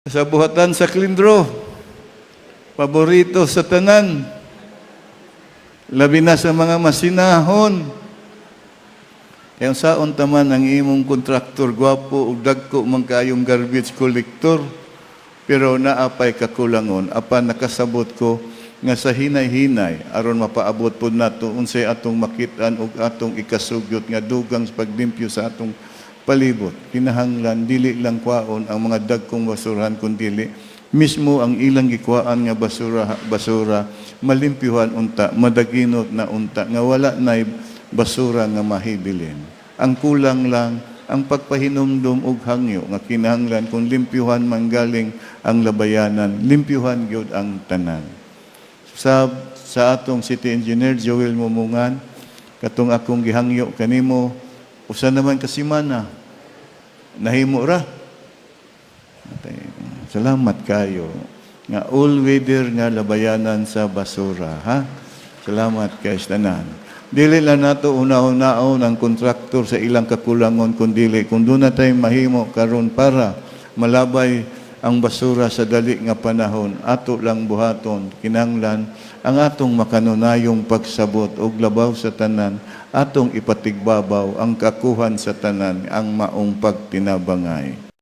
Sa buhatan sa Klindro, paborito sa tanan, labi na sa mga masinahon. Kaya saon taman ang imong kontraktor, gwapo ug dagko man kayong garbage collector, pero naapay kakulangon, apan nakasabot ko nga sa hinay-hinay aron mapaabot pud nato unsay atong makit-an ug atong ikasugyot nga dugang sa paglimpyo sa atong palibot. Kinahanglan dili lang kwaon ang mga dagkong basurahan kundi mismo ang ilang gikwaan nga basura malimpyuhan unta, madaginot na unta nga wala nay basura nga mahibilin. Ang kulang lang ang pagpahinumdum og hangyo nga kinahanglan kung limpyuhan manggaling ang labayanan, limpyuhan gyud ang tanan. Sa atong City Engineer Joel Mumungan, katong akong gihangyo kanimo, usa naman ka semana nahimo ra. Salamat kayo nga all weather nga labayanan sa basura, ha? Salamat kay tanan. Dili lang nato una-unaon ang kontraktor sa ilang kakulangon kundi kung doon na tayo mahimo karon para malabay ang basura sa dali nga panahon, ato lang buhaton, kinahanglan ang atong makanunayong pagsabot og labaw sa tanan, atong ipatigbabaw ang kakuhan sa tanan, ang maong pagtinabangay.